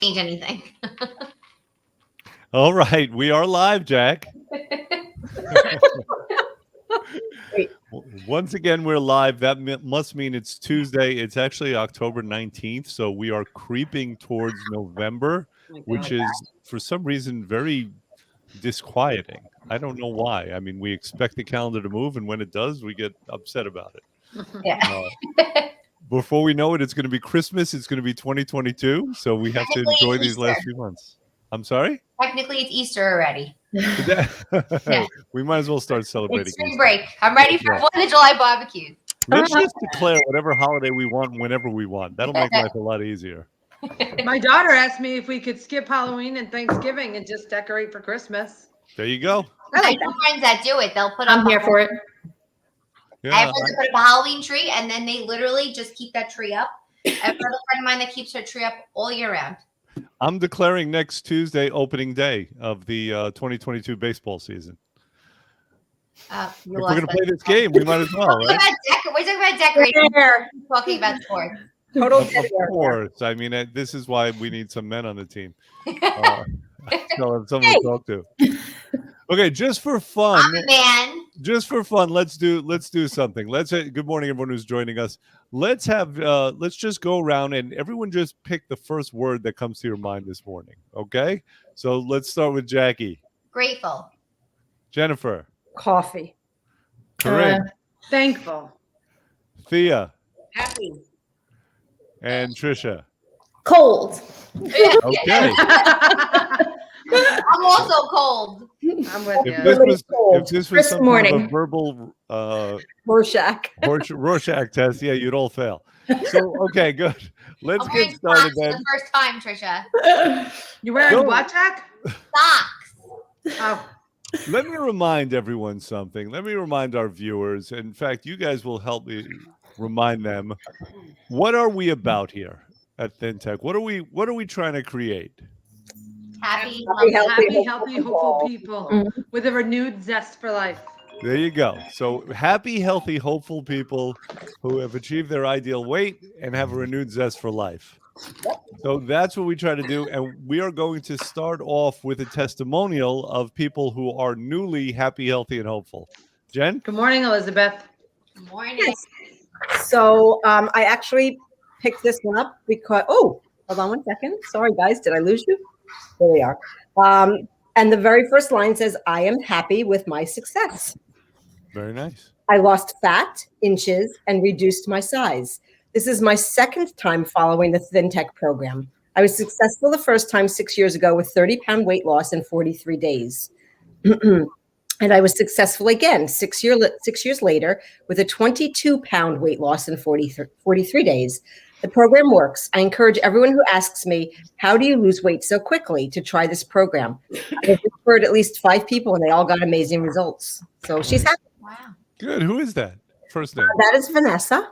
change anything. All right, we are live, Jack. Once again, we're live. That must mean it's Tuesday. It's actually October 19th, so we are creeping towards November, which is, for some reason, very disquieting. I don't know why. I mean, we expect the calendar to move, and when it does, we get upset about it. Yeah. Before we know it, it's going to be Christmas. It's going to be 2022, so we have to enjoy these last few months. I'm sorry? Technically, it's Easter already. Yeah. We might as well start celebrating. It's spring break. I'm ready for 4th of July barbecue. Let's just declare whatever holiday we want whenever we want. That'll make life a lot easier. My daughter asked me if we could skip Halloween and Thanksgiving and just decorate for Christmas. There you go. I know friends that do it. They'll put I'm here for it. Yeah, I have friends that put up a Halloween tree, and then they literally just keep that tree up. I have another friend of mine that keeps her tree up all year round. I'm declaring next Tuesday opening day of the 2022 baseball season. If we're going to play this game, we might as well, right? We're talking about decorating. We're talking about sports. Total Of course. I mean, this is why we need some men on the team. So someone to talk to. Okay, just for fun. Man. Just for fun, let's do something. Good morning, everyone who's joining us. Let's just go around and everyone just pick the first word that comes to your mind this morning. Okay, so let's start with Jackie. Grateful. Jennifer. Coffee. Corinne. Thankful. Thea. Happy. And Trisha. Cold. Okay. I'm also cold. I'm with you. If this was some morning. kind of a verbal Rorschach test, yeah, you'd all fail. So, okay, good. Let's I'm get wearing started socks then. for the first time, Trisha. You wearing what, Jack? Socks. Oh, Let me remind everyone something. Let me remind our viewers. In fact, you guys will help me remind them. What are we about here at ThinTech? What are we trying to create? Happy, healthy, hopeful people with a renewed zest for life. There you go. So happy, healthy, hopeful people who have achieved their ideal weight and have a renewed zest for life. So that's what we try to do. And we are going to start off with a testimonial of people who are newly happy, healthy, and hopeful. Jen? Good morning, Elizabeth. Good morning. Yes. So I actually picked this one up because, hold on one second. Sorry, guys. Did I lose you? There we are. And the very first line says, I am happy with my success. Very nice. I lost fat, inches, and reduced my size. This is my second time following the ThinTech program. I was successful the first time 6 years ago with 30-pound weight loss in 43 days. And I was successful again 6 years later with a 22-pound weight loss in 43 days. The program works. I encourage everyone who asks me, how do you lose weight so quickly, to try this program. I've referred at least 5 people and they all got amazing results. So she's happy. Wow. Good. Who is that? First name? That is Vanessa.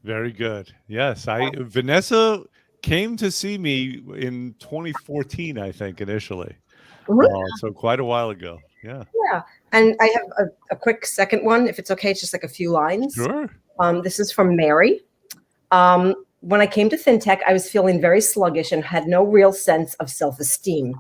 Very good. Yes. Vanessa came to see me in 2014, I think, initially. So quite a while ago. Yeah. Yeah. And I have a quick second one, if it's okay. It's just like a few lines. Sure. This is from Mary. When I came to ThinTech, I was feeling very sluggish and had no real sense of self-esteem.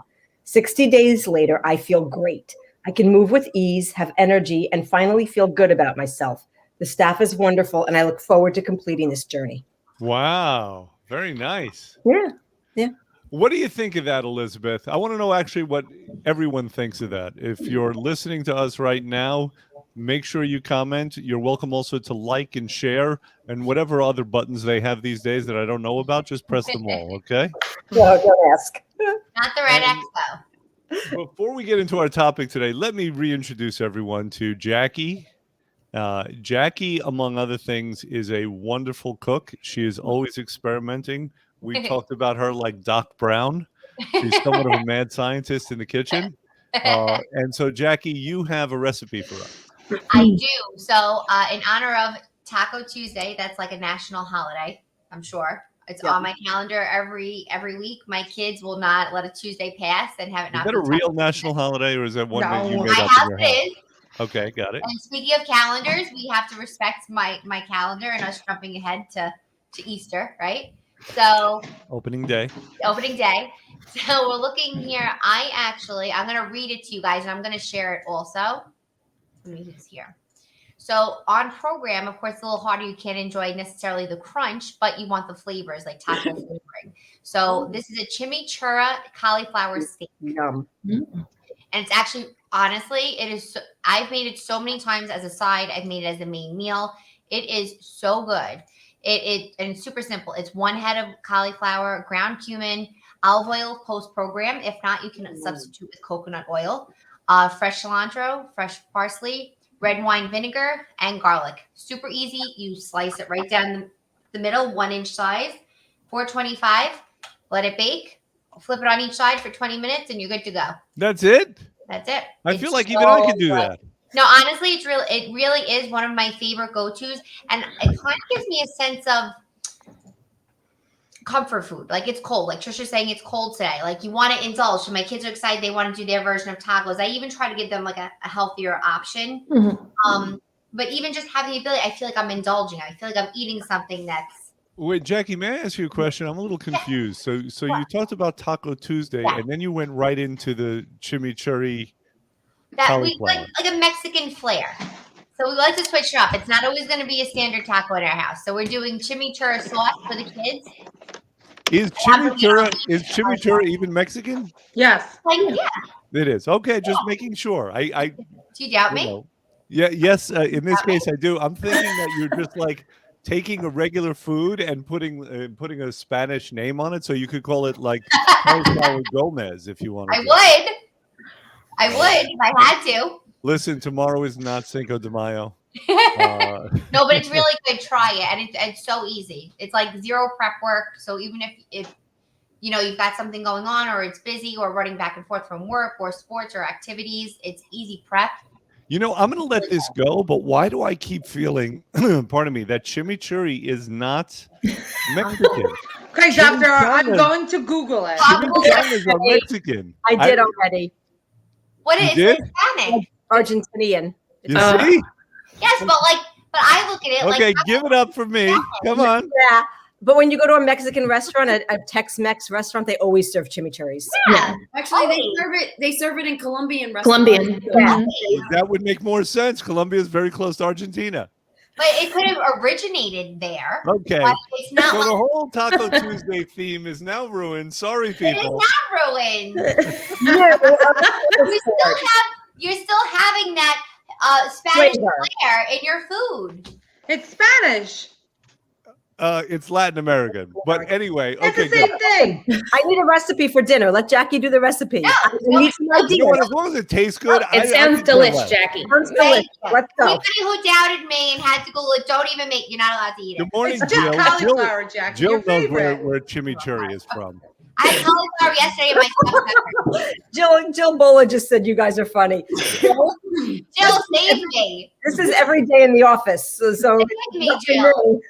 60 days later, I feel great. I can move with ease, have energy, and finally feel good about myself. The staff is wonderful, and I look forward to completing this journey. Wow. Very nice. Yeah. Yeah. What do you think of that, Elizabeth? I want to know actually what everyone thinks of that. If you're listening to us right now, make sure you comment. You're welcome also to like and share, and whatever other buttons they have these days that I don't know about, just press them all, okay? No, don't ask. Not the red X, though. Before we get into our topic today, let me reintroduce everyone to Jackie. Jackie, among other things, is a wonderful cook. She is always experimenting. We talked about her like Doc Brown. She's somewhat of a mad scientist in the kitchen. And so, Jackie, you have a recipe for us. I do. So in honor of Taco Tuesday, that's like a national holiday, I'm sure. It's on my calendar every week. My kids will not let a Tuesday pass and have it not. Is that a real national holiday, or is that one that you made up in your house? Okay, got it. And speaking of calendars, we have to respect my calendar and us jumping ahead to Easter, right? So Opening day. opening day. So we're looking here. I'm going to read it to you guys, and I'm going to share it also. Let me who's here. So on program, of course, it's a little harder. You can't enjoy necessarily the crunch, but you want the flavors like taco flavoring. So this is a chimichurri cauliflower steak. Yum. And it's actually, honestly, it is. I've made it so many times as a side. I've made it as a main meal. It is so good. And it's super simple. It's 1 head of cauliflower, ground cumin, olive oil post program. If not, you can substitute with coconut oil, fresh cilantro, fresh parsley, red wine vinegar, and garlic. Super easy. You slice it right down the middle, 1-inch size, 425. Let it bake. Flip it on each side for 20 minutes, and you're good to go. That's it? That's it. I It's feel like even I so could do good. that. No, honestly, it really is one of my favorite go-tos, and it kind of gives me a sense of comfort food. Like it's cold. Like Trisha's saying, it's cold today. Like you want to indulge. So my kids are excited. They want to do their version of tacos. I even try to give them like a healthier option. But even just having the ability, I feel like I'm indulging. I feel like I'm eating something that's. Wait, Jackie, may I ask you a question? I'm a little confused. So you talked about Taco Tuesday, Yeah. and then you went right into the chimichurri. That we Cauliflower. like a Mexican flair. So we like to switch it up. It's not always going to be a standard taco in our house. So we're doing chimichurri sauce for the kids. Is chimichurri even Mexican? Yes. Like, yeah. It is. Okay, just making sure. Do you doubt you me? know. Yeah, yes, in this case I do. I'm thinking that you're just like taking a regular food and putting a Spanish name on it, so you could call it like Cauliflower Gomez if you wanted to. I would if I had to. Listen, tomorrow is not Cinco de Mayo. No, but it's really good. Try it, and it's so easy. It's like zero prep work. So even if you know you've got something going on, or it's busy, or running back and forth from work, or sports, or activities, it's easy prep. You know, I'm going to let this go, but why do I keep feeling, pardon me, that chimichurri is not Mexican? Okay, doctor, I'm Chimichangas- going to Google it. Chimichangas are Mexican. I did already. What You is did? it? Hispanic? Argentinian. You see? Yes, but I look at it Okay, like give it up for me. Come on. Yeah. But when you go to a Mexican restaurant, a Tex-Mex restaurant, they always serve chimichurris. yeah. Actually, Always. they serve it in Colombian restaurants. Colombian. Yeah. That would make more sense. Colombia is very close to Argentina. But it could have originated there. Okay. But it's not So like the whole Taco Tuesday theme is now ruined. Sorry, it is people. not ruined. Yeah. You're still having that Spanish Flavor. flair in your food. It's Spanish. It's Latin American. But anyway, It's okay, the same good. thing. I need a recipe for dinner. Let Jackie do the recipe. No, I need some You know what? ideas. As long as it tastes good, It sounds could care delish, less. Jackie. Sounds delicious. Let's go. Anybody who doubted me and had to Google it, don't even make. You're not allowed to eat Good it. morning, It's just Jill. cauliflower, Jackie. Jill Your knows favorite. where chimichurri is from. I had cauliflower yesterday in my stuff. Jill Bola just said you guys are funny. Jill saved me. This is every day in the office. So Saved me, nothing Jill. new.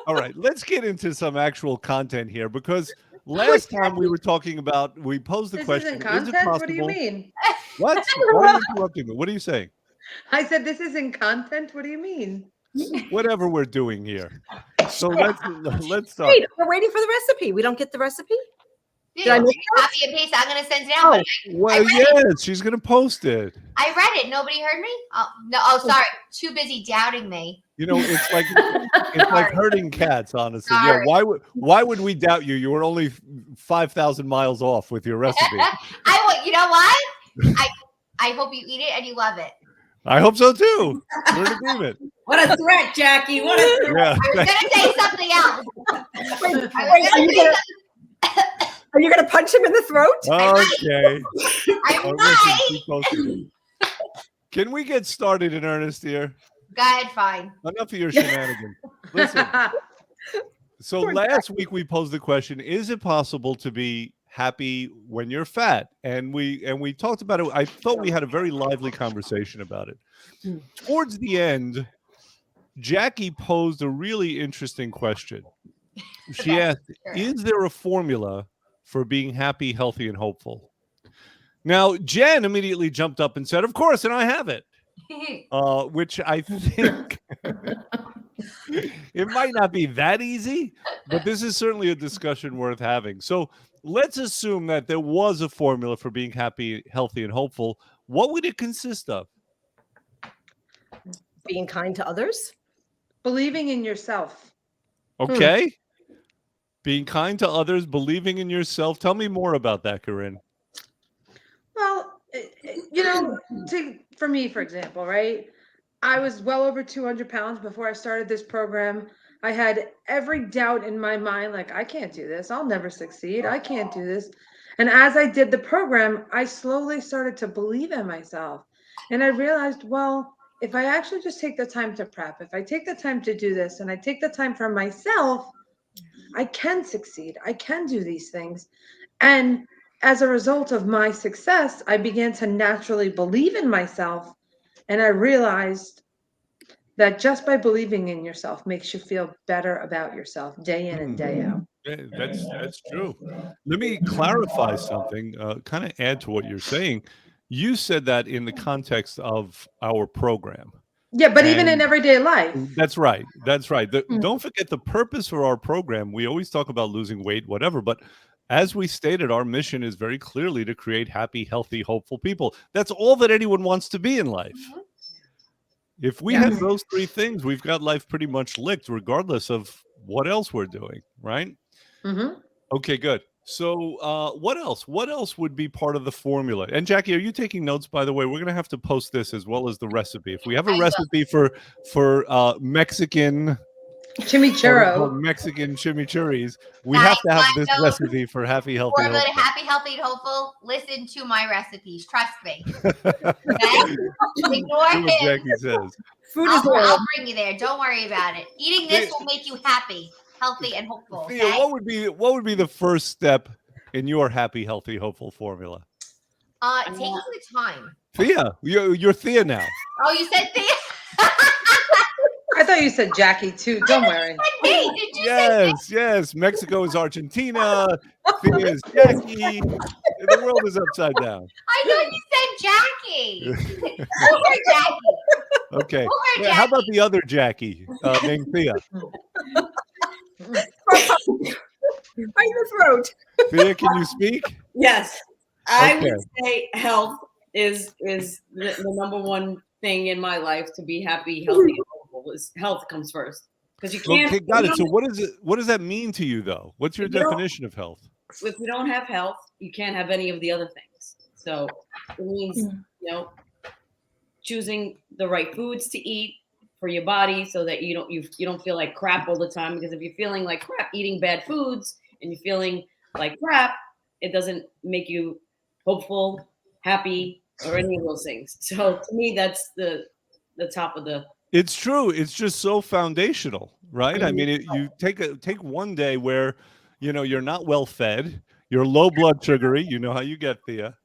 All right, let's get into some actual content here because last time we were talking about, we posed the This question, isn't is it content? possible? What do you mean? What? Why are you interrupting me? What are you saying? I said this isn't content. What do you mean? Whatever we're doing here. So let's start. Wait, we're waiting for the recipe. We don't get the recipe? Dude, Did I miss copy and paste. I'm gonna send it out. But Well, yes, she's gonna post it. I read it. Nobody heard me. Oh no. Oh, sorry. Too busy doubting me. You know, it's like herding cats, honestly. Yeah, Sorry. why would we doubt you? You were only 5,000 miles off with your recipe. I will. You know what? I hope you eat it and you love it. I hope so too. We're in agreement. What a threat, Jackie. What a threat. Yeah. I was gonna say something else. Wait, I wait, was gonna say are you gonna punch him in the throat? Okay. I Oh, might. listen, keep posting it. Can we get started in earnest here? Go ahead, fine. Enough of your shenanigans. Listen. So last week we posed the question: is it possible to be happy when you're fat? And we talked about it. I thought we had a very lively conversation about it. Towards the end, Jackie posed a really interesting question. She Okay, asked, sure. is there a formula for being happy, healthy, and hopeful? Now, Jen immediately jumped up and said, of course, and I have it. Which I think It might not be that easy, but this is certainly a discussion worth having. So let's assume that there was a formula for being happy, healthy, and hopeful. What would it consist of? Being kind to others. Believing in yourself. Okay. Being kind to others, believing in yourself. Tell me more about that, Corinne. Well, for me, for example, right? I was well over 200 pounds before I started this program. I had every doubt in my mind, like, I can't do this. I'll never succeed. I can't do this. And as I did the program, I slowly started to believe in myself. And I realized, well, if I actually just take the time to prep, if I take the time to do this, and I take the time for myself, I can succeed. I can do these things. And as a result of my success, I began to naturally believe in myself. And I realized that just by believing in yourself makes you feel better about yourself day in and day out. Yeah, that's true. Let me clarify something, kind of add to what you're saying. You said that in the context of our program. Yeah, but even in And everyday life. That's right. That's right. Don't forget the purpose for our program. We always talk about losing weight, whatever, but as we stated, our mission is very clearly to create happy, healthy, hopeful people. That's all that anyone wants to be in life. If we have those three things, we've got life pretty much licked, regardless of what else we're doing, right? Mm-hmm. Okay, good. So what else? What else would be part of the formula? And Jackie, are you taking notes, by the way? We're going to have to post this as well as the recipe. If we have a recipe for Mexican Chimichurro. Mexican chimichurris, we have to have this recipe for happy, healthy, Formula to hopeful. happy, healthy, and hopeful. Listen to my recipes. Trust me. Okay? Ignore Do what him. Jackie says. Food is I'll oil. bring you there. Don't worry about it. Eating this will make you happy, healthy, and hopeful. Thea, Okay? what would be the first step in your happy, healthy, hopeful formula? Taking the time. Thea, you're Thea now. Oh, you said Thea? I thought you said Jackie too. Don't worry. Hey, did you say Yes, yes. Mexico is Argentina. Thea is Jackie. The world is upside down. I thought you said Jackie. Over Jackie. Okay. Over Yeah, Jackie. how about the other Jackie named Thea? Right in the throat. Thea, can you speak? Yes, I Okay. would say health is the number one thing in my life to be happy, healthy, and hopeful. Is health comes first because you can't. Okay, got it. So what does that mean to you, though? What's your You don't- definition of health? If you don't have health, you can't have any of the other things. So it means choosing the right foods to eat for your body so that you don't feel like crap all the time. Because if you're feeling like crap eating bad foods and you're feeling like crap, it doesn't make you hopeful, happy, or any of those things. So to me, that's the top of the. It's true. It's just so foundational, right? I mean, you take one day where, you're not well fed, you're low blood sugary. You know how you get, Thea.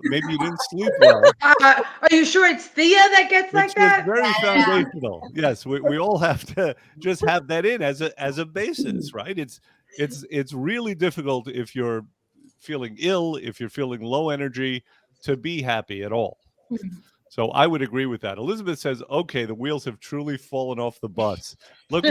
Maybe you didn't sleep well. Are you sure it's Thea that gets like It's that? very foundational. Yes, we all have to just have that in as a basis, right? It's really difficult if you're feeling ill, if you're feeling low energy, to be happy at all. So I would agree with that. Elizabeth says, "Okay, the wheels have truly fallen off the bus. Look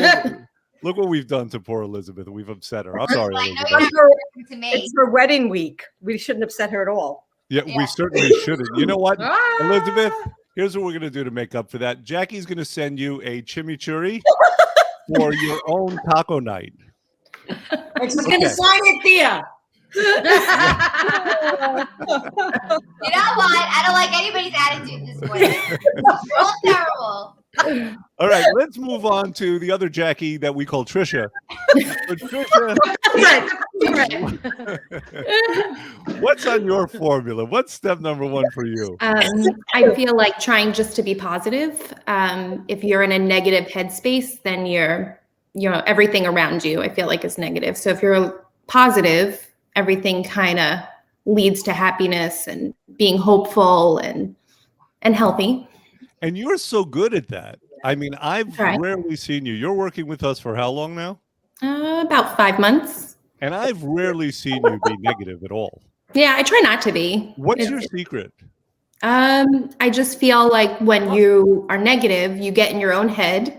what we've done to poor Elizabeth. We've upset her. I'm sorry, I know Elizabeth. you're not listening to me. It's her wedding week. We shouldn't upset her at all. Yeah, we certainly shouldn't. You know what, Ah! Elizabeth? Here's what we're going to do to make up for that. Jackie's going to send you a chimichurri for your own taco night. She's gonna sign it, Thea. You know what? I don't like anybody's attitude this morning. You're all terrible. All right, let's move on to the other Jackie that we call Trisha. But Trisha, what's on your formula? What's step number one for you? I feel like trying just to be positive. If you're in a negative headspace, then everything around you, I feel like, is negative. So if you're positive, everything kind of leads to happiness and being hopeful and healthy. And you're so good at that. I mean, I've Right. rarely seen you. You're working with us for how long now? About 5 months. And I've rarely seen you be negative at all. Yeah, I try not to be. What's your secret? I just feel like when you are negative, you get in your own head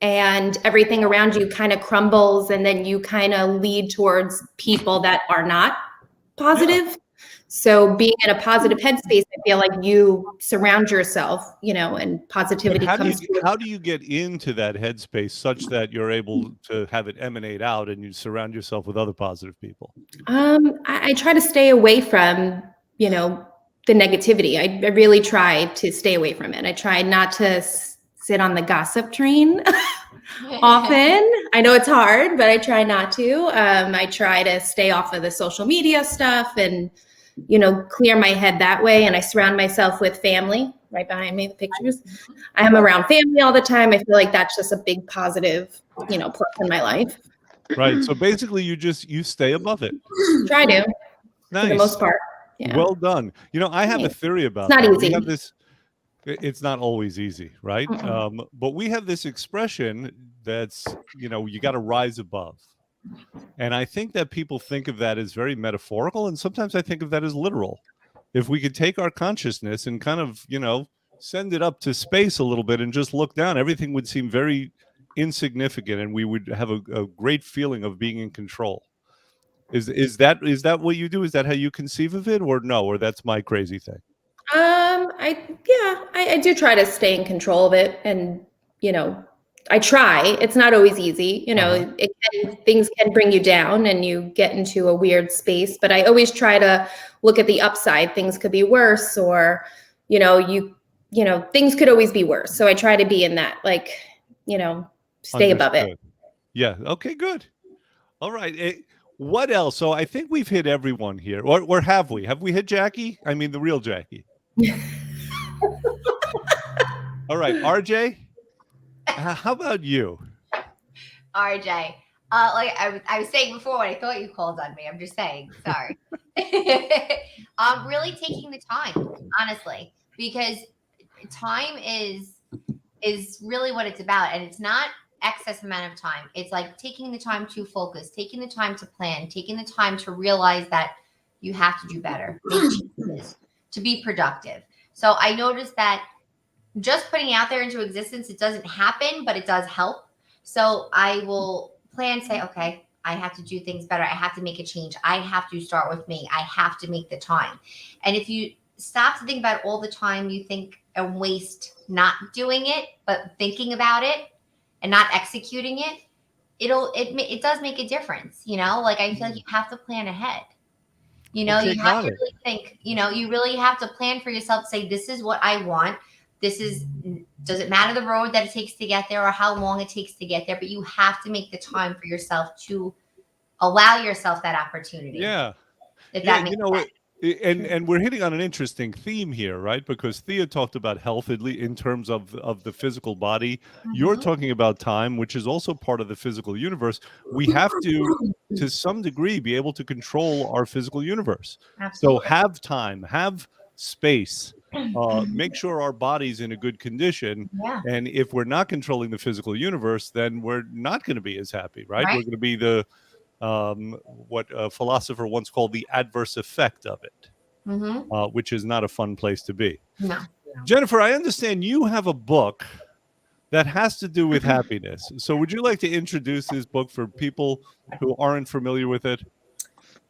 and everything around you kind of crumbles, and then you kind of lead towards people that are not positive. So being in a positive headspace, I feel like you surround yourself, and positivity How comes. do you get into that headspace such that you're able to have it emanate out and you surround yourself with other positive people? I try to stay away from, the negativity. I really try to stay away from it. I try not to sit on the gossip train often. I know it's hard, but I try not to. I try to stay off of the social media stuff and, clear my head that way. And I surround myself with family. Right behind me, the pictures. I am around family all the time. I feel like that's just a big positive, plus in my life. Right. So basically you stay above it. Try to, Nice. for the most part. Yeah. Well done. I have a theory about It's not that. easy. We have this, it's not always easy, right? But we have this expression that's, you got to rise above. And I think that people think of that as very metaphorical. And sometimes I think of that as literal. If we could take our consciousness and kind of, send it up to space a little bit and just look down, everything would seem very insignificant and we would have a great feeling of being in control. Is that what you do? Is that how you conceive of it, or no, or that's my crazy thing? I do try to stay in control of it, and I try. It's not always easy, things can bring you down and you get into a weird space, but I always try to look at the upside. Things could be worse, or things could always be worse. So I try to be in that, stay above it. Yeah. Okay, good. All right. What else? So I think we've hit everyone here, or have we? Have we hit Jackie? I mean, the real Jackie. All right, RJ. How about you? RJ, like I was saying before when I thought you called on me, I'm just saying, sorry. Really taking the time, honestly, because time is really what it's about, and it's not excess amount of time. It's like taking the time to focus, taking the time to plan, taking the time to realize that you have to do better, make changes, to be productive. So I noticed that just putting out there into existence, it doesn't happen, but it does help. So I will plan, say, okay, I have to do things better. I have to make a change. I have to start with me. I have to make the time. And if you stop to think about all the time you think and waste not doing it, but thinking about it and not executing it, it does make a difference. Like I feel like you have to plan ahead. You have to really think, you really have to plan for yourself, say, this is what I want. Does it matter the road that it takes to get there or how long it takes to get there? But you have to make the time for yourself to allow yourself that opportunity. Yeah. If that makes sense. And we're hitting on an interesting theme here, right? Because Thea talked about health in terms of the physical body. You're talking about time, which is also part of the physical universe. We have to some degree, be able to control our physical universe. Absolutely. So have time, have space, make sure our body's in a good condition. Yeah. And if we're not controlling the physical universe, then we're not going to be as happy, right? Right. We're going to be what a philosopher once called the adverse effect of it, which is not a fun place to be. No. Jennifer, I understand you have a book that has to do with happiness. So would you like to introduce this book for people who aren't familiar with it?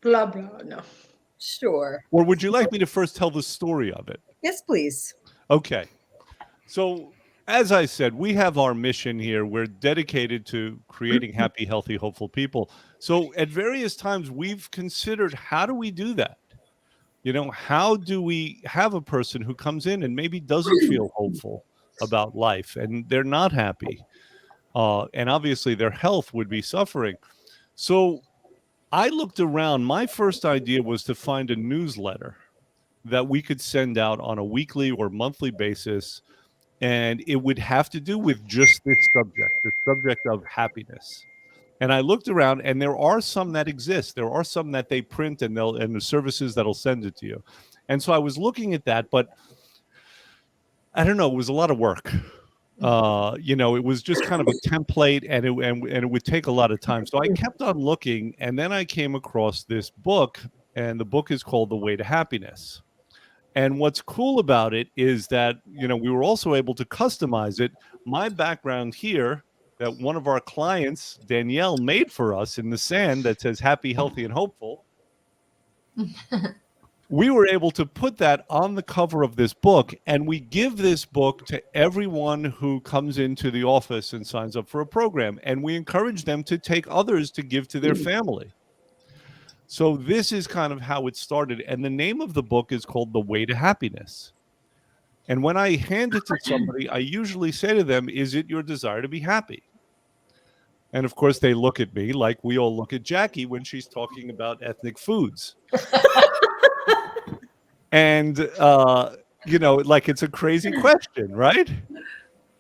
Blah, blah, no. Sure. Or would you like me to first tell the story of it? Yes, please. Okay. So as I said, we have our mission here. We're dedicated to creating happy, healthy, hopeful people. So at various times, we've considered, how do we do that? How do we have a person who comes in and maybe doesn't feel hopeful about life and they're not happy? And obviously their health would be suffering. So I looked around. My first idea was to find a newsletter that we could send out on a weekly or monthly basis. And it would have to do with just this subject, the subject of happiness. And I looked around, and there are some that exist. There are some that they print, and the services that'll send it to you. And so I was looking at that, but I don't know. It was a lot of work. It was just kind of a template, and it would take a lot of time. So I kept on looking, and then I came across this book, and the book is called The Way to Happiness. And what's cool about it is that, we were also able to customize it. My background here that one of our clients, Danielle, made for us in the sand that says happy, healthy, and hopeful. We were able to put that on the cover of this book, and we give this book to everyone who comes into the office and signs up for a program, and we encourage them to take others to give to their family. So this is kind of how it started, and the name of the book is called The Way to Happiness. And when I hand it to somebody, I usually say to them, is it your desire to be happy? And of course, they look at me like we all look at Jackie when she's talking about ethnic foods. And, like it's a crazy question, right?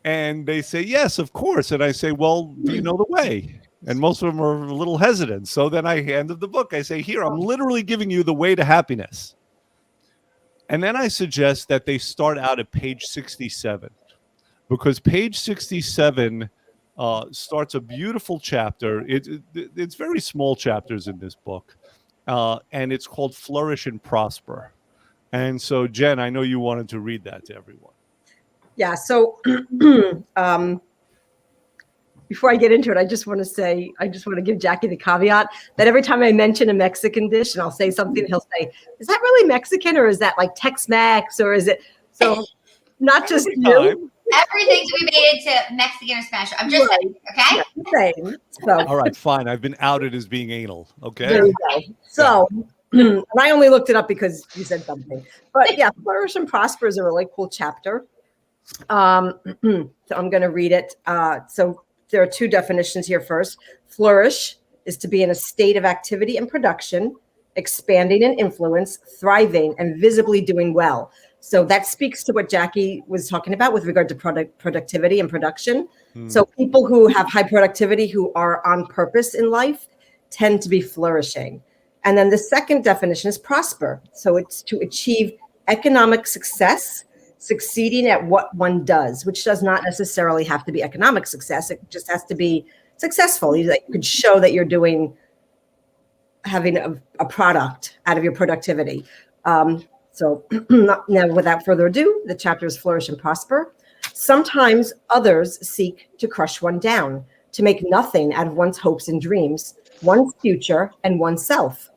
And they say, yes, of course. And I say, well, do you know the way? And most of them are a little hesitant. So then I hand them the book. I say, here, I'm literally giving you the way to happiness. And then I suggest that they start out at page 67, because page 67 starts a beautiful chapter. It's very small chapters in this book. And it's called Flourish and Prosper. And so, Jen, I know you wanted to read that to everyone. Yeah. So before I get into it, I just want to give Jackie the caveat that every time I mention a Mexican dish and I'll say something, he'll say, is that really Mexican, or is that like Tex-Mex, or is it? So not just you. Everything's to be made into Mexican or Spanish. I'm just saying, okay? Yeah, same. So, all right, fine. I've been outed as being anal. Okay. There you go. So, and I only looked it up because you said something. But yeah, Flourish and Prosper is a really cool chapter. So I'm going to read it. So there are two definitions here. First, flourish is to be in a state of activity and production, expanding in influence, thriving, and visibly doing well. So that speaks to what Jackie was talking about with regard to productivity and production. So people who have high productivity, who are on purpose in life, tend to be flourishing. And then the second definition is prosper. So it's to achieve economic success, succeeding at what one does, which does not necessarily have to be economic success. It just has to be successful. You could show that you're having a product out of your productivity. So now, without further ado, the chapter is Flourish and Prosper. Sometimes others seek to crush one down, to make nothing out of one's hopes and dreams, one's future, and oneself.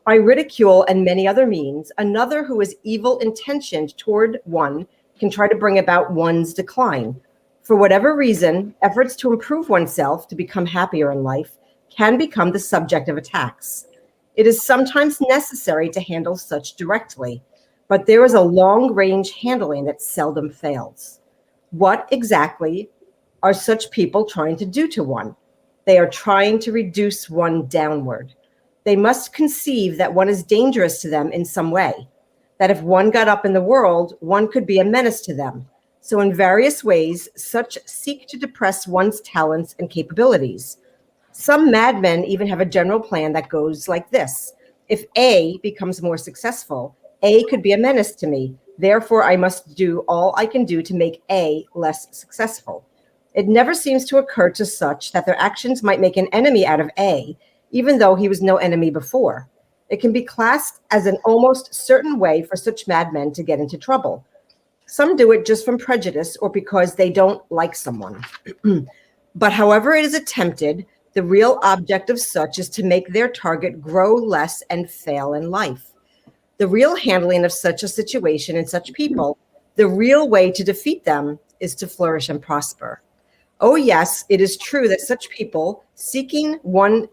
By ridicule and many other means, another who is evil intentioned toward one can try to bring about one's decline. For whatever reason, efforts to improve oneself, to become happier in life, can become the subject of attacks. It is sometimes necessary to handle such directly, but there is a long-range handling that seldom fails. What exactly are such people trying to do to one? They are trying to reduce one downward. They must conceive that one is dangerous to them in some way, that if one got up in the world, one could be a menace to them. So in various ways, such seek to depress one's talents and capabilities. Some madmen even have a general plan that goes like this. If A becomes more successful, A could be a menace to me. Therefore, I must do all I can do to make A less successful. It never seems to occur to such that their actions might make an enemy out of A, even though he was no enemy before. It can be classed as an almost certain way for such madmen to get into trouble. Some do it just from prejudice or because they don't like someone. But however it is attempted, the real object of such is to make their target grow less and fail in life. The real handling of such a situation and such people, the real way to defeat them is to flourish and prosper. Oh yes, it is true that such people seeing one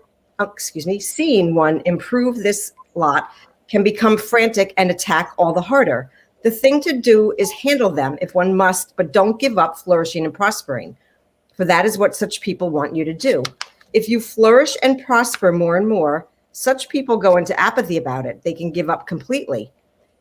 improve this lot can become frantic and attack all the harder. The thing to do is handle them if one must, but don't give up flourishing and prospering, for that is what such people want you to do. If you flourish and prosper more and more, such people go into apathy about it. They can give up completely.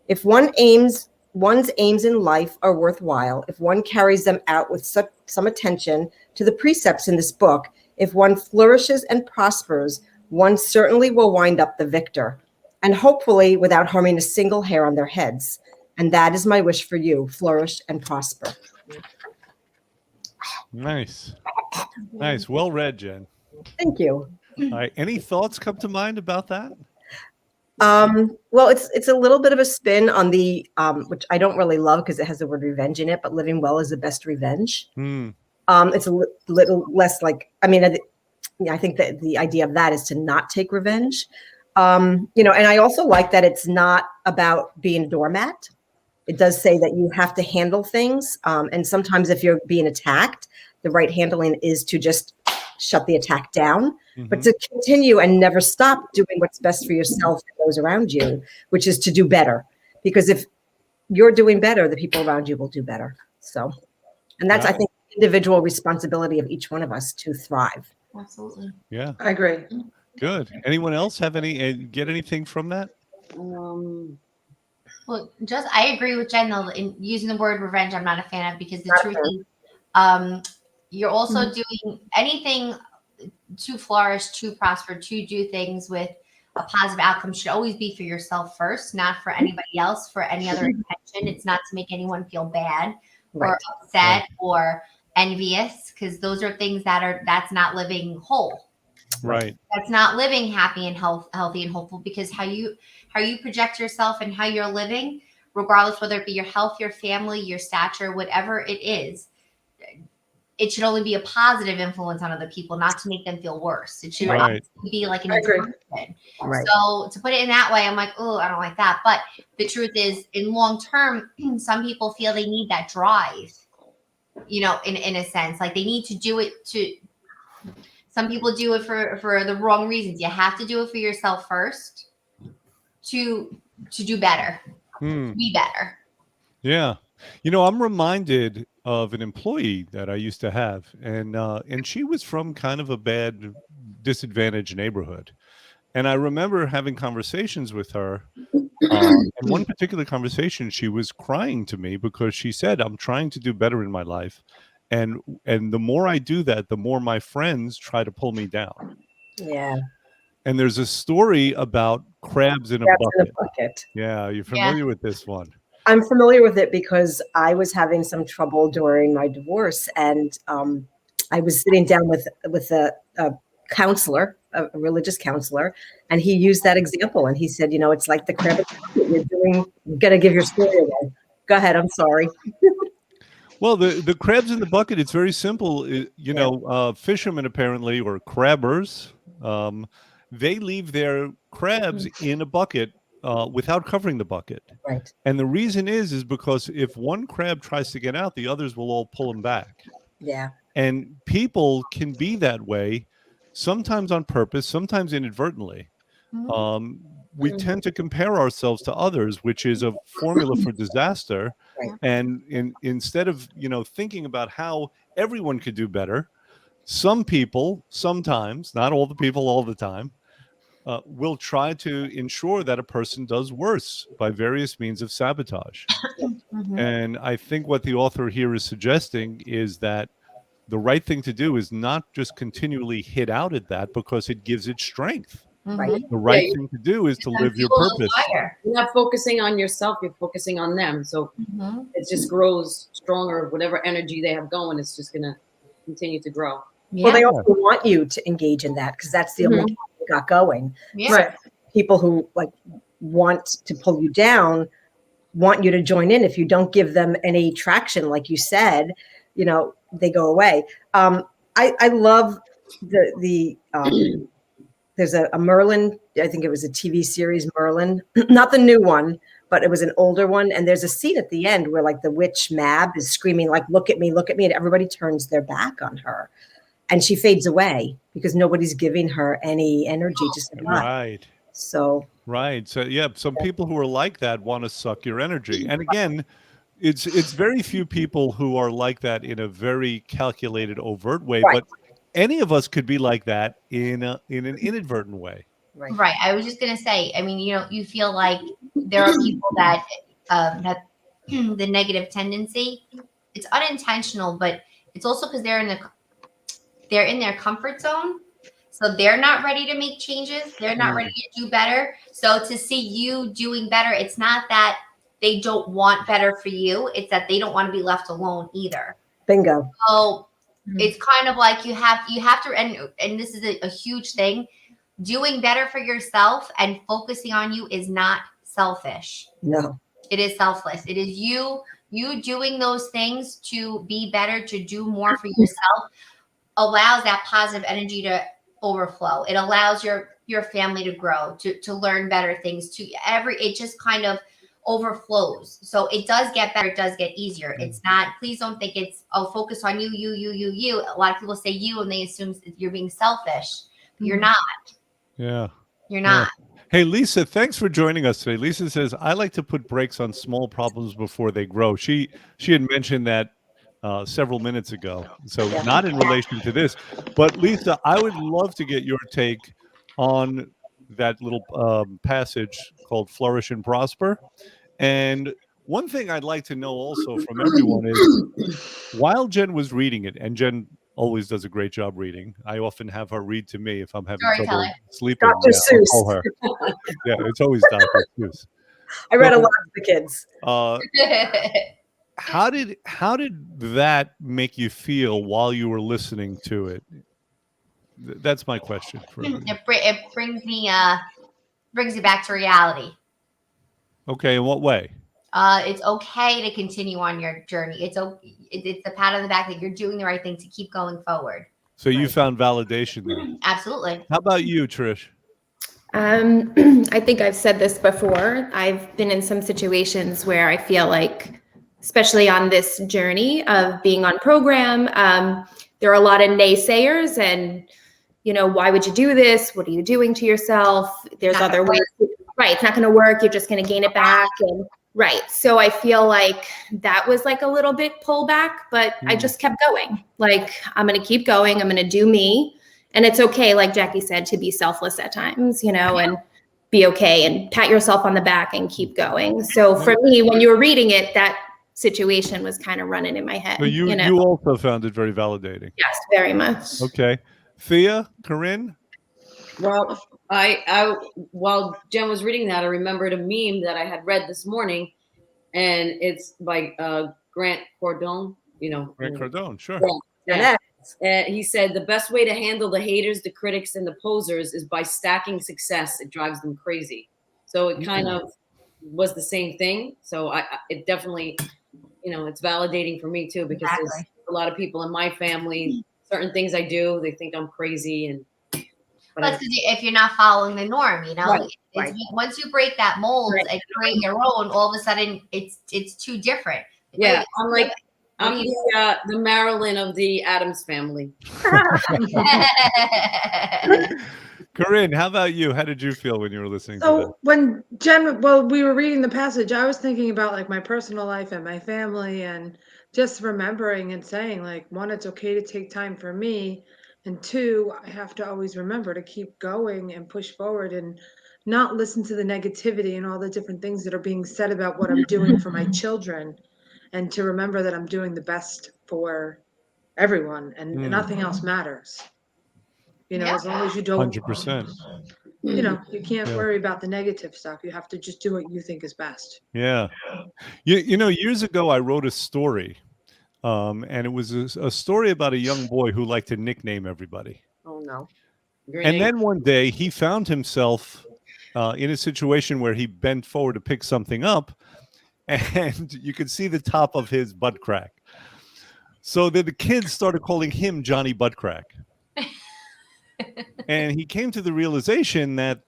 If one's aims in life are worthwhile, if one carries them out with some attention to the precepts in this book, if one flourishes and prospers, one certainly will wind up the victor, and hopefully without harming a single hair on their heads. And that is my wish for you, flourish and prosper. Nice. Nice. Well read, Jen. Thank you. All right. Any thoughts come to mind about that? Well, it's a little bit of a spin on the, which I don't really love because it has the word revenge in it, but living well is the best revenge. It's a little less like, I mean, I think that the idea of that is to not take revenge. And I also like that it's not about being a doormat. It does say that you have to handle things. And sometimes if you're being attacked, the right handling is to just shut the attack down, but to continue and never stop doing what's best for yourself and those around you, which is to do better. Because if you're doing better, the people around you will do better. So, and that's, I think, individual responsibility of each one of us to thrive. Absolutely. Yeah. I agree. Good. Anyone else have get anything from that? Well, I agree with Jen though. In using the word revenge, I'm not a fan of, because the Not truth fair. is, you're also doing anything to flourish, to prosper, to do things with a positive outcome should always be for yourself first, not for anybody else, for any other intention. It's not to make anyone feel bad or Right. upset or envious, because those are things that's not living whole. Right. That's not living happy and healthy and hopeful, because how you project yourself and how you're living, regardless whether it be your health, your family, your stature, whatever it is, it should only be a positive influence on other people, not to make them feel worse. It should Right. be like an I agree. encouragement. Right. So to put it in that way, I'm like, oh, I don't like that. But the truth is, in long term, some people feel they need that drive, in a sense, like they need to do it some people do it for the wrong reasons. You have to do it for yourself first to do better, to be better. Yeah. I'm reminded of an employee that I used to have, and she was from kind of a bad, disadvantaged neighborhood. And I remember having conversations with her. And one particular conversation, she was crying to me because she said, I'm trying to do better in my life. And the more I do that, the more my friends try to pull me down. Yeah. And there's a story about crabs in a Crabs in bucket. a bucket. Yeah, you're familiar with this one. I'm familiar with it because I was having some trouble during my divorce, and I was sitting down with a counselor, a religious counselor, and he used that example. And he said, it's like the crab in the bucket. You're going to give your story away. Go ahead. I'm sorry. Well, the crabs in the bucket, it's very simple. Fishermen apparently, or crabbers, they leave their crabs in a bucket without covering the bucket. Right. And the reason is because if one crab tries to get out, the others will all pull him back. Yeah. And people can be that way, sometimes on purpose, sometimes inadvertently. We tend to compare ourselves to others, which is a formula for disaster. Right. And instead of, thinking about how everyone could do better, some people, sometimes, not all the people all the time, will try to ensure that a person does worse by various means of sabotage. And I think what the author here is suggesting is that the right thing to do is not just continually hit out at that, because it gives it strength. Right. The right thing to do is to live your purpose. You're not focusing on yourself, you're focusing on them. So it just grows stronger. Whatever energy they have going, it's just going to continue to grow. Well, they also want you to engage in that, because that's the only thing they got going. Yeah. Right. People who want to pull you down want you to join in. If you don't give them any traction, like you said, they go away. I love the there's a Merlin, I think it was a TV series, Merlin, not the new one, but it was an older one. And there's a scene at the end where the witch Mab is screaming, look at me. And everybody turns their back on her. And she fades away because nobody's giving her any energy to survive. Right. So. Right. So, yeah, some people who are like that want to suck your energy. And again, it's very few people who are like that in a very calculated, overt way. Right. But any of us could be like that in an inadvertent way. Right. I was just going to say, I mean, you feel like there are people that have the negative tendency. It's unintentional, but it's also because they're in their comfort zone. So they're not ready to make changes. They're not ready to do better. So to see you doing better, it's not that they don't want better for you. It's that they don't want to be left alone either. Bingo. So it's kind of like you have to, and this is a huge thing. Doing better for yourself and focusing on you is not selfish. No. It is selfless. It is you You doing those things to be better, to do more for yourself, allows that positive energy to overflow. It allows your family to grow, to learn better things, it just kind of overflows. So it does get better, it does get easier. It's not, please don't think it's, oh, focus on you. A lot of people say you and they assume you're being selfish. You're not. Yeah. You're not. Hey, Lisa, thanks for joining us today. Lisa says, I like to put brakes on small problems before they grow. She had mentioned that several minutes ago. So not in relation to this, but Lisa, I would love to get your take on that little passage called Flourish and Prosper. And one thing I'd like to know also from everyone is, while Jen was reading it, and Jen always does a great job reading. I often have her read to me if I'm having trouble Storyteller. sleeping. Dr. Yeah, I'll call Seuss. her. Yeah, it's always Dr. Seuss. I read a lot to the kids. How did that make you feel while you were listening to it? That's my question for everybody. It brings you back to reality. Okay, in what way? It's okay to continue on your journey. It's the pat on the back that you're doing the right thing to keep going forward. So you found validation there. Absolutely. How about you, Trish? I think I've said this before. I've been in some situations where I feel like, especially on this journey of being on program, there are a lot of naysayers and, why would you do this? What are you doing to yourself? There's other ways. Right. It's not going to work. You're just going to gain it back. And right. So I feel like that was like a little bit pullback, but I just kept going. Like, I'm going to keep going. I'm going to do me. And it's okay, like Jackie said, to be selfless at times, and be okay and pat yourself on the back and keep going. So for me, when you were reading it, that situation was kind of running in my head. So you also found it very validating. Yes, very much. Okay. Thea, Corinne? Well, I while Jen was reading that, I remembered a meme that I had read this morning, and it's by Grant Cardone. Grant Cardone, sure. Yeah. He said the best way to handle the haters, the critics, and the posers is by stacking success. It drives them crazy. So it kind of was the same thing. So it definitely, it's validating for me too, because there's a lot of people in my family, certain things I do, they think I'm crazy. But because if you're not following the norm, Right. Once you break that mold and create your own, all of a sudden it's too different. Yeah, I'm the Marilyn of the Addams family. Corinne, how about you? How did you feel when you were listening to So when we were reading the passage, I was thinking about like my personal life and my family, and just remembering and saying, like, one, it's okay to take time for me, and two, I have to always remember to keep going and push forward and not listen to the negativity and all the different things that are being said about what I'm doing for my children, and to remember that I'm doing the best for everyone, and nothing else matters. As long as you don't, 100%. you can't worry about the negative stuff. You have to just do what you think is best. Yeah. Years ago, I wrote a story, and it was a story about a young boy who liked to nickname everybody. Oh, no. And then one day he found himself in a situation where he bent forward to pick something up, and you could see the top of his butt crack. So then the kids started calling him Johnny Butt Crack. And he came to the realization that,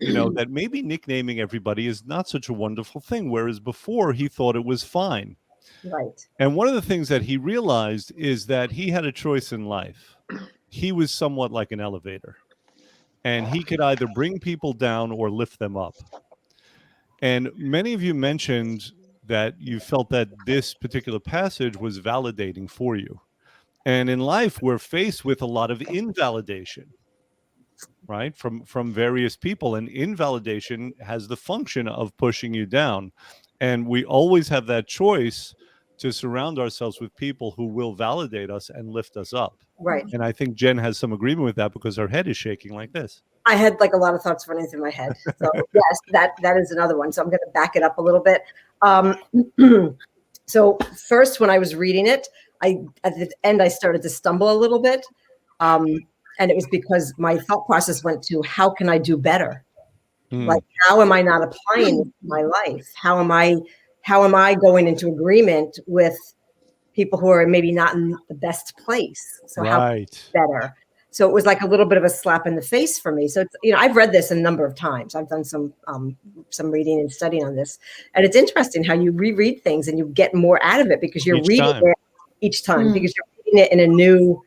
that maybe nicknaming everybody is not such a wonderful thing, whereas before he thought it was fine. Right. And one of the things that he realized is that he had a choice in life. He was somewhat like an elevator, and he could either bring people down or lift them up. And many of you mentioned that you felt that this particular passage was validating for you. And in life, we're faced with a lot of invalidation, right? From various people. And invalidation has the function of pushing you down. And we always have that choice to surround ourselves with people who will validate us and lift us up. Right. And I think Jen has some agreement with that because her head is shaking like this. I had like a lot of thoughts running through my head. So yes, that is another one. So I'm going to back it up a little bit. So first, when I was reading it, at the end, I started to stumble a little bit. And it was because my thought process went to, how can I do better? Like, how am I not applying this to my life? How am I how am I going into agreement with people who are maybe not in the best place? So how Right. better? So it was like a little bit of a slap in the face for me. So it's, I've read this a number of times. I've done some reading and studying on this, and it's interesting how you reread things and you get more out of it because you're Each reading time. it each time because you're reading it in a new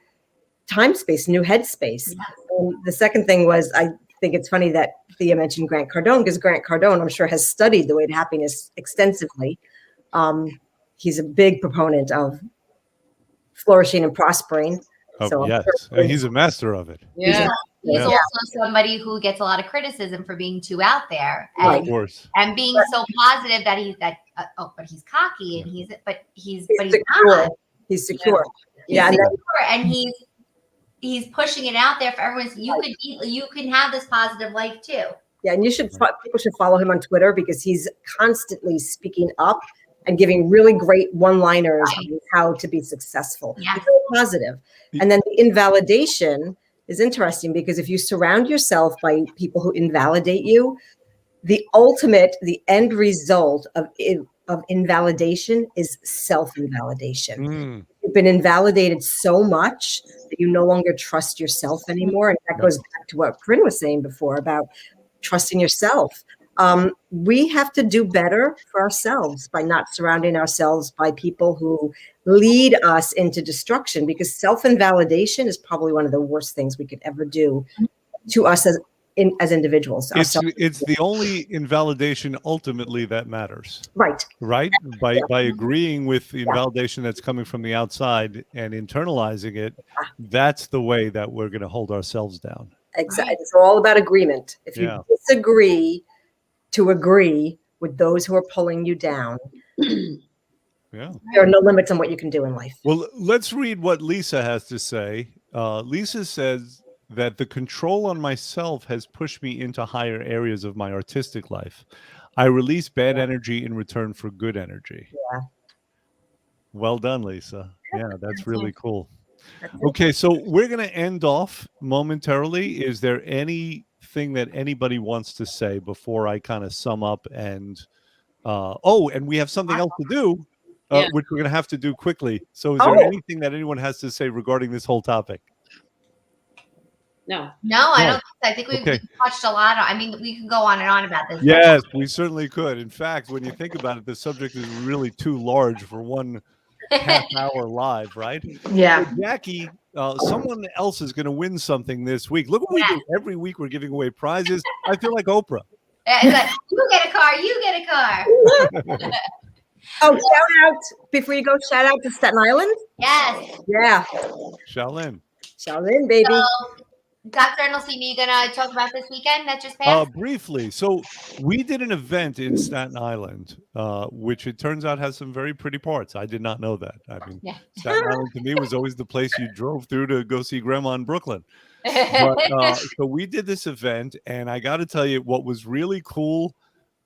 time space, new headspace. Yeah. And the second thing was, I think it's funny that Thea mentioned Grant Cardone, because Grant Cardone, I'm sure, has studied the way to happiness extensively. He's a big proponent of flourishing and prospering. Oh, So I'm yes. sure- And he's a master of it. Yeah. He's Yeah. also somebody who gets a lot of criticism for being too out there Of Right. and, course. and being so positive that but he's cocky and he's He's not. secure. He's secure. He's Yeah, and secure and he's pushing it out there for everyone. So you can have this positive life too. Yeah, and people should follow him on Twitter because he's constantly speaking up and giving really great one-liners on how to be successful. Yeah. It's very positive. And then the invalidation is interesting because if you surround yourself by people who invalidate you, the end result of invalidation is self-invalidation. Mm. You've been invalidated so much that you no longer trust yourself anymore. And that goes back to what Corinne was saying before about trusting yourself. We have to do better for ourselves by not surrounding ourselves by people who lead us into destruction, because self-invalidation is probably one of the worst things we could ever do to us as individuals. It's the only invalidation ultimately that matters. Right. By agreeing with the invalidation that's coming from the outside and internalizing it, that's the way that we're going to hold ourselves down. Exactly. It's all about agreement. If you disagree, to agree with those who are pulling you down. Yeah. There are no limits on what you can do in life. Well, let's read what Lisa has to say. Lisa says that the control on myself has pushed me into higher areas of my artistic life. I release bad energy in return for good energy. Yeah. Well done, Lisa. Yeah, that's really cool. Okay, so we're going to end off momentarily. Is there anything that anybody wants to say before I kind of sum up and and we have something else to do, which we're going to have to do quickly. So is there anything that anyone has to say regarding this whole topic? No, I don't. I think we've touched a lot. I mean, we can go on and on about this. Yes, we certainly could. In fact, when you think about it, the subject is really too large for one half-hour live, right? Yeah. So Jackie, someone else is going to win something this week. Look what we do. Every week we're giving away prizes. I feel like Oprah. It's like, you get a car, you get a car. Oh, shout out, before you go, shout out to Staten Island. Yes. Yeah. Shaolin. Shaolin, baby. So, Dr. Arnoldstein, are you going to talk about this weekend that just passed? Briefly. So we did an event in Staten Island, which it turns out has some very pretty parts. I did not know that. I mean, Staten Island to me was always the place you drove through to go see Grandma in Brooklyn. But, so we did this event, and I got to tell you, what was really cool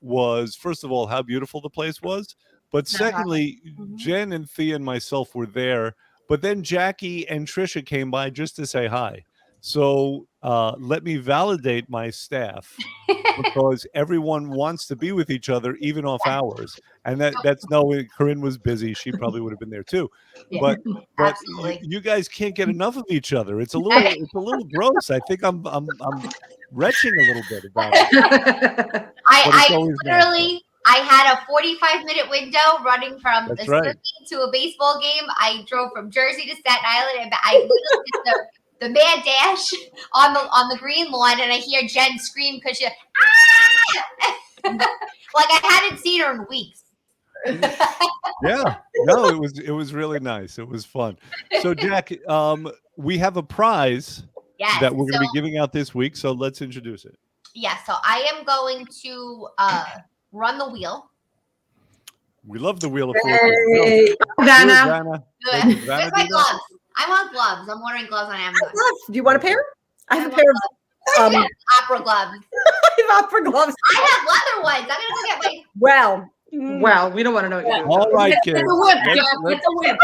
was, first of all, how beautiful the place was. But secondly, Jen and Thea and myself were there. But then Jackie and Trisha came by just to say hi. So let me validate my staff, because everyone wants to be with each other, even off hours. And that's Corinne was busy. She probably would have been there too. Yeah. But you guys can't get enough of each other. It's a little gross. I think I'm retching a little bit about it. I had a 45-minute window running from the surfing to a baseball game. I drove from Jersey to Staten Island, and I literally did the mad dash on the green lawn, and I hear Jen scream because she like I hadn't seen her in weeks. Yeah, no, it was really nice. It was fun. So Jack, we have a prize that we're going to be giving out this week. So let's introduce it. Yeah, so I am going to run the wheel. We love the wheel of Hey, Vanna. Where's my gloves? I want gloves. I'm ordering gloves on Amazon. Do you want a pair? I have a pair of opera gloves. I have opera gloves. I have leather ones. I'm gonna go get my. Well, we don't want to know what you're doing. All right, kids. Get the whip, Jack. Get the whip.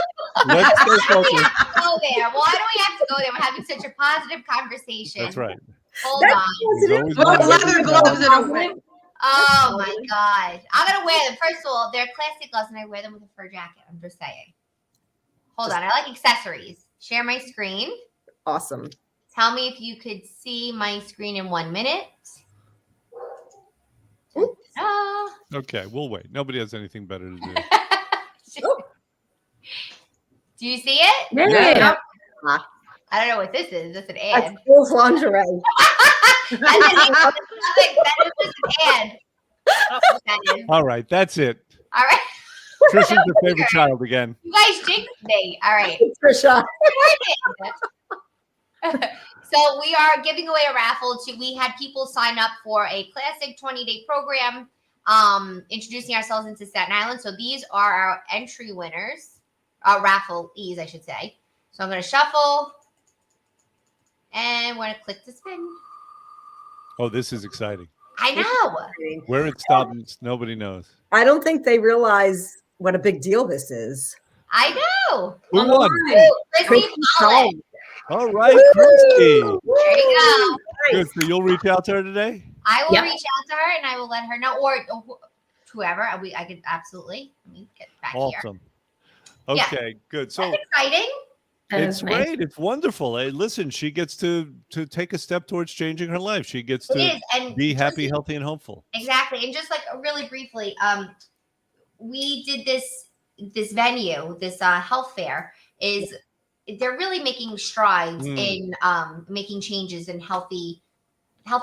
Let's stay Why do we focused. have to go there? Why do we have to go there? We're having such a positive conversation. That's right. Hold on. There's always Well, one leather way. gloves and a whip. Oh my god. I'm gonna wear them. First of all, they're classic gloves and I wear them with a fur jacket. I'm just saying. Hold on, I like accessories. Share my screen. Awesome. Tell me if you could see my screen in 1 minute. Ooh. Ta-da. Okay, we'll wait. Nobody has anything better to do. Do you see it? Yeah. I don't know what this is. That's an That's ad. Fool's lingerie. That's an ad. That is an ad. Oh, that is. All right, that's it. All right. Trisha's your favorite child again. You guys jinxed me. All right. Trisha. So we are giving away a raffle we had people sign up for a classic 20-day program, introducing ourselves into Staten Island. So these are our entry winners, rafflees, I should say. So I'm going to shuffle and we're going to click to spin. Oh, this is exciting. I know. Where it stops, nobody knows. I don't think they realize what a big deal this is. I know. Who won? Ooh, Christy Follett. All right, Christy. There you go. Christy, you'll reach out to her today? I will Yep. reach out to her and I will let her know, or whoever. I could absolutely. Let me get back here. Awesome. Yeah. Okay, good. So That's exciting. That it's is nice. great. It's wonderful. Hey, listen, she gets to take a step towards changing her life. She gets It to is, and be just- happy, healthy, and hopeful. Exactly, and just like really briefly, we did this venue, this health fair. They're really making strides in making changes in healthy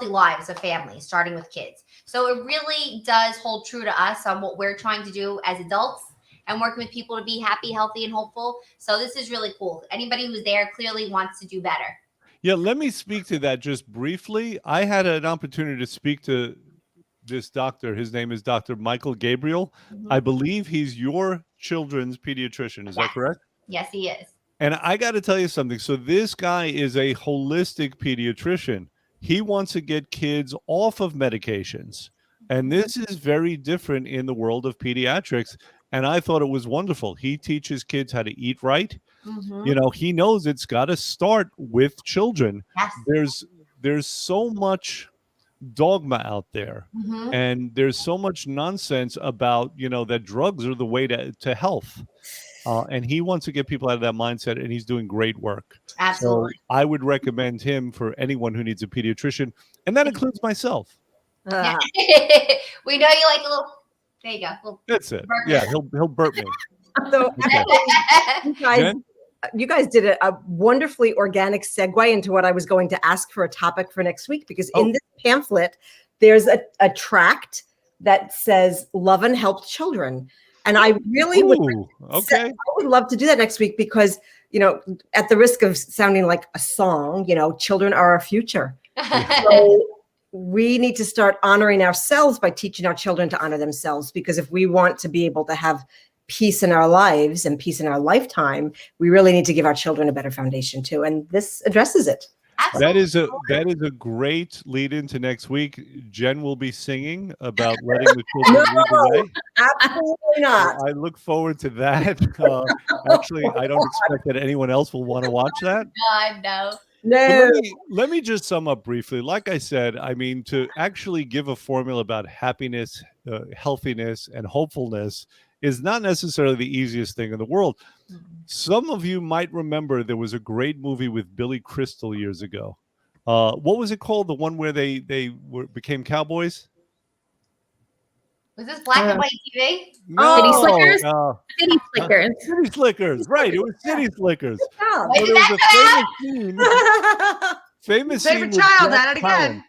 lives of families, starting with kids. So it really does hold true to us on what we're trying to do as adults and working with people to be happy, healthy, and hopeful. So this is really cool. Anybody who's there clearly wants to do better. Yeah, let me speak to that just briefly. I had an opportunity to speak to this doctor. His name is Dr. Michael Gabriel. I believe he's your children's pediatrician. Is that Yes. correct? Yes, he is. And I got to tell you something. So this guy is a holistic pediatrician. He wants to get kids off of medications. And this is very different in the world of pediatrics. And I thought it was wonderful. He teaches kids how to eat right. Mhm. You know, he knows it's got to start with children. Yes. There's so much dogma out there. Mhm. And there's so much nonsense about, that drugs are the way to health. And he wants to get people out of that mindset, and he's doing great work. Absolutely. So I would recommend him for anyone who needs a pediatrician, and that includes myself. Yeah. We know you like a little. There you go. Little That's it. burp. Yeah, he'll burp me. So Okay. you guys, Jen? you guys did a wonderfully organic segue into what I was going to ask for a topic for next week, because in this pamphlet, there's a tract that says "Love and Help Children," and I really would Ooh, okay. I would love to do that next week because, at the risk of sounding like a song, children are our future. So we need to start honoring ourselves by teaching our children to honor themselves, because if we want to be able to have peace in our lives and peace in our lifetime, we really need to give our children a better foundation too. And this addresses it. That is a great lead into next week. Jen will be singing about letting the children lead the way. Absolutely not. I look forward to that. Actually, I don't expect that anyone else will want to watch that. God, no. No. Let me just sum up briefly. Like I said, I mean, to actually give a formula about happiness, healthiness, and hopefulness is not necessarily the easiest thing in the world. Some of you might remember there was a great movie with Billy Crystal years ago. What was it called? The one where they became cowboys? Was this black and white TV? City Slickers? No. City Slickers. City Slickers. Right. It was City Slickers. Yeah. Wait, But did it was that a famous scene. Famous Favorite scene with child, Jack at it again.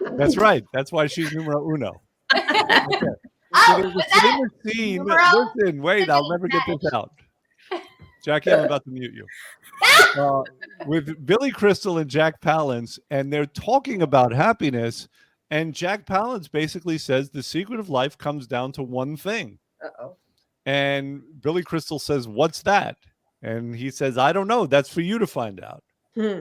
Palance. That's right. That's why she's numero uno. Okay. Oh, So there's was a that famous scene. numero? Listen, wait, I'll never get this out. Jackie, I'm about to mute you. With Billy Crystal and Jack Palance, and they're talking about happiness. And Jack Palance basically says the secret of life comes down to one thing. Uh-oh. And Billy Crystal says, "What's that?" And he says, "I don't know. That's for you to find out." Hmm.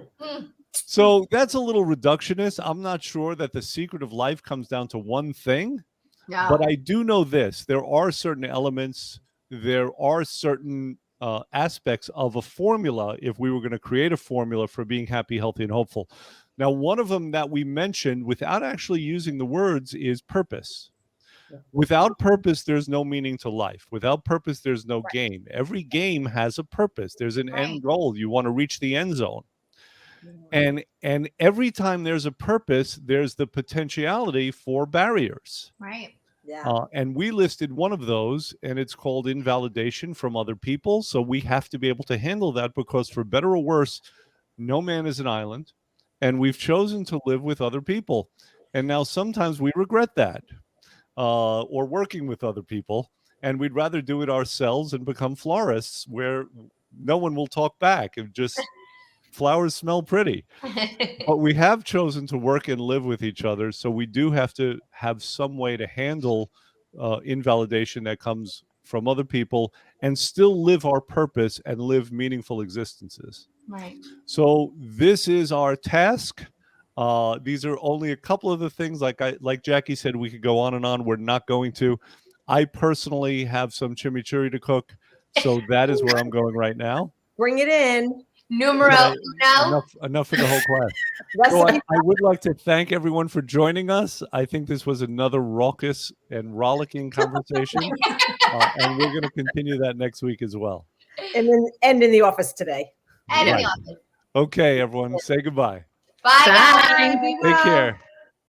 So that's a little reductionist. I'm not sure that the secret of life comes down to one thing. No. But I do know this. There are certain elements, there are certain aspects of a formula, if we were going to create a formula for being happy, healthy, and hopeful. Now, one of them that we mentioned without actually using the words is purpose. Without purpose, there's no meaning to life. Without purpose, there's no game. Every game has a purpose. There's an end goal. You want to reach the end zone. And every time there's a purpose, there's the potentiality for barriers. Right. Yeah. And we listed one of those, and it's called invalidation from other people. So we have to be able to handle that because, for better or worse, no man is an island, and we've chosen to live with other people. And now sometimes we regret that, or working with other people, and we'd rather do it ourselves and become florists where no one will talk back. It just flowers smell pretty. But we have chosen to work and live with each other, so we do have to have some way to handle invalidation that comes from other people and still live our purpose and live meaningful existences. Right. So this is our task. These are only a couple of the things. Like Jackie said, we could go on and on. We're not going to. I personally have some chimichurri to cook, so that is where I'm going right now. Bring it in. Numero uno. Enough for the whole class. Recipe. So I would like to thank everyone for joining us. I think this was another raucous and rollicking conversation, and we're going to continue that next week as well. And then end in the office today. And in Right. the office. Okay, everyone, say goodbye. Bye, Bye. guys. Be Take well. care.